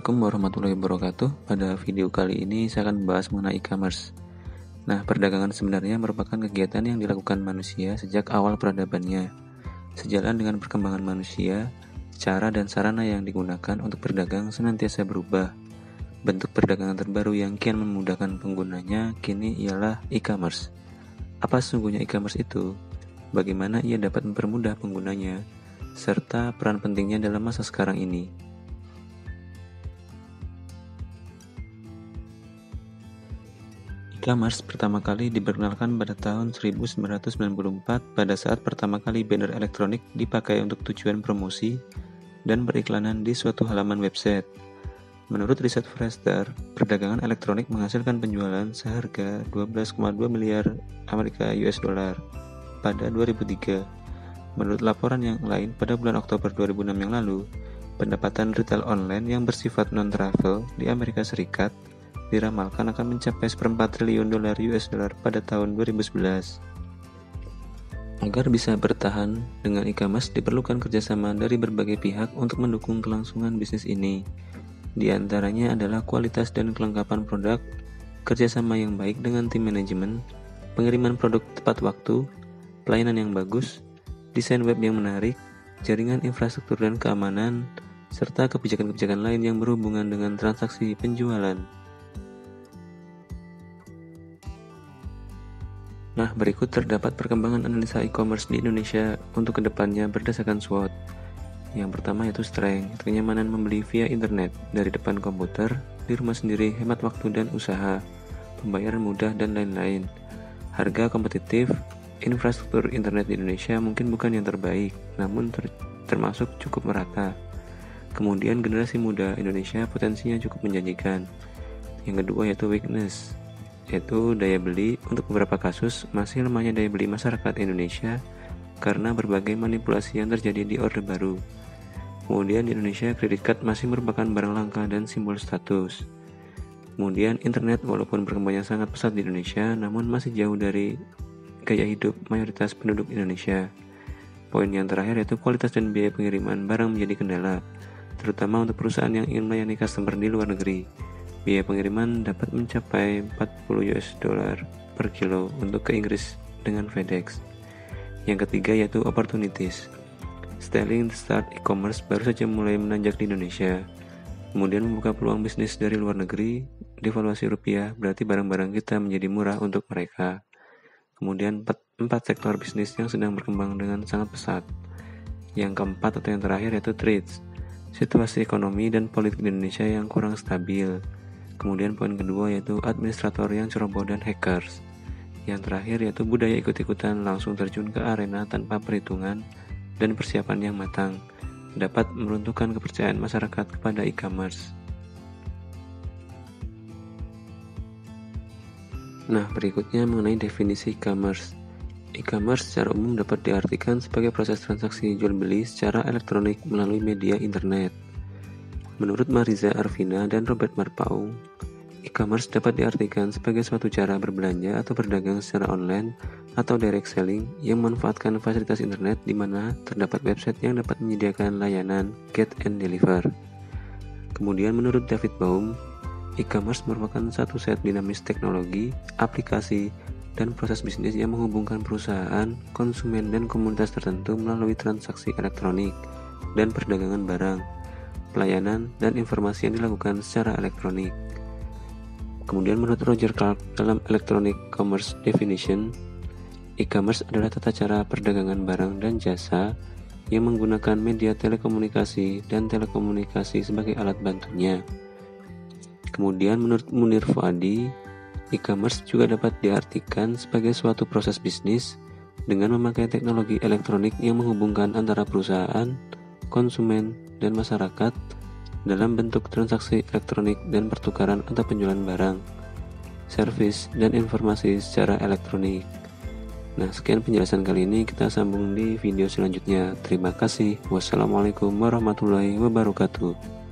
Assalamualaikum warahmatullahi wabarakatuh. Pada video kali ini saya akan membahas mengenai e-commerce. Nah, perdagangan sebenarnya merupakan kegiatan yang dilakukan manusia sejak awal peradabannya. Sejalan dengan perkembangan manusia, cara dan sarana yang digunakan untuk berdagang senantiasa berubah. Bentuk perdagangan terbaru yang kian memudahkan penggunanya kini ialah e-commerce. Apa sesungguhnya e-commerce itu? Bagaimana ia dapat mempermudah penggunanya? Serta peran pentingnya dalam masa sekarang ini. E-commerce pertama kali diperkenalkan pada tahun 1994 pada saat pertama kali banner elektronik dipakai untuk tujuan promosi dan periklanan di suatu halaman website. Menurut riset Forrester, perdagangan elektronik menghasilkan penjualan seharga 12,2 miliar Amerika US dollar pada 2003. Menurut laporan yang lain pada bulan Oktober 2006 yang lalu, pendapatan retail online yang bersifat non-travel di Amerika Serikat diramalkan akan mencapai 1,4 triliun dolar US dollar pada tahun 2011. Agar bisa bertahan dengan e-commerce diperlukan kerjasama dari berbagai pihak untuk mendukung kelangsungan bisnis ini. Di antaranya adalah kualitas dan kelengkapan produk, kerjasama yang baik dengan tim manajemen, pengiriman produk tepat waktu, pelayanan yang bagus, desain web yang menarik, jaringan infrastruktur dan keamanan, serta kebijakan-kebijakan lain yang berhubungan dengan transaksi penjualan. Nah, berikut terdapat perkembangan analisa e-commerce di Indonesia untuk kedepannya berdasarkan SWOT. Yang pertama yaitu strength, kenyamanan membeli via internet, dari depan komputer, di rumah sendiri, hemat waktu dan usaha, pembayaran mudah, dan lain-lain. Harga kompetitif, infrastruktur internet di Indonesia mungkin bukan yang terbaik, namun termasuk cukup merata. Kemudian generasi muda Indonesia potensinya cukup menjanjikan. Yang kedua yaitu weakness, yaitu daya beli. Untuk beberapa kasus masih lemahnya daya beli masyarakat Indonesia karena berbagai manipulasi yang terjadi di Orde Baru. Kemudian di Indonesia kredit card masih merupakan barang langka dan simbol status. Kemudian internet walaupun perkembangannya sangat pesat di Indonesia namun masih jauh dari gaya hidup mayoritas penduduk Indonesia. Poin yang terakhir yaitu kualitas dan biaya pengiriman barang menjadi kendala, terutama untuk perusahaan yang ingin melayani customer di luar negeri. Biaya pengiriman dapat mencapai 40 US dollar per kilo untuk ke Inggris dengan FedEx. Yang ketiga yaitu opportunities. Styling start e-commerce baru saja mulai menanjak di Indonesia. Kemudian membuka peluang bisnis dari luar negeri, devaluasi rupiah berarti barang-barang kita menjadi murah untuk mereka. Kemudian 4 sektor bisnis yang sedang berkembang dengan sangat pesat. Yang keempat atau yang terakhir yaitu trades. Situasi ekonomi dan politik di Indonesia yang kurang stabil. Kemudian poin kedua yaitu administrator yang ceroboh dan hackers. Yang terakhir yaitu budaya ikut-ikutan langsung terjun ke arena tanpa perhitungan dan persiapan yang matang, dapat meruntuhkan kepercayaan masyarakat kepada e-commerce. Nah, berikutnya mengenai definisi e-commerce. E-commerce secara umum dapat diartikan sebagai proses transaksi jual-beli secara elektronik melalui media internet. Menurut Mariza Arvina dan Robert Marpaung, e-commerce dapat diartikan sebagai suatu cara berbelanja atau berdagang secara online atau direct selling yang memanfaatkan fasilitas internet di mana terdapat website yang dapat menyediakan layanan get and deliver. Kemudian menurut David Baum, e-commerce merupakan satu set dinamis teknologi, aplikasi, dan proses bisnis yang menghubungkan perusahaan, konsumen, dan komunitas tertentu melalui transaksi elektronik dan perdagangan barang, pelayanan, dan informasi yang dilakukan secara elektronik. Kemudian menurut Roger Clark dalam Electronic Commerce Definition, e-commerce adalah tata cara perdagangan barang dan jasa yang menggunakan media telekomunikasi dan telekomunikasi sebagai alat bantunya. Kemudian menurut Munir Fuadi, e-commerce juga dapat diartikan sebagai suatu proses bisnis dengan memakai teknologi elektronik yang menghubungkan antara perusahaan, konsumen, dan masyarakat dalam bentuk transaksi elektronik dan pertukaran atau penjualan barang, servis, dan informasi secara elektronik. Nah, sekian penjelasan kali ini, kita sambung di video selanjutnya. Terima kasih. Wassalamualaikum warahmatullahi wabarakatuh.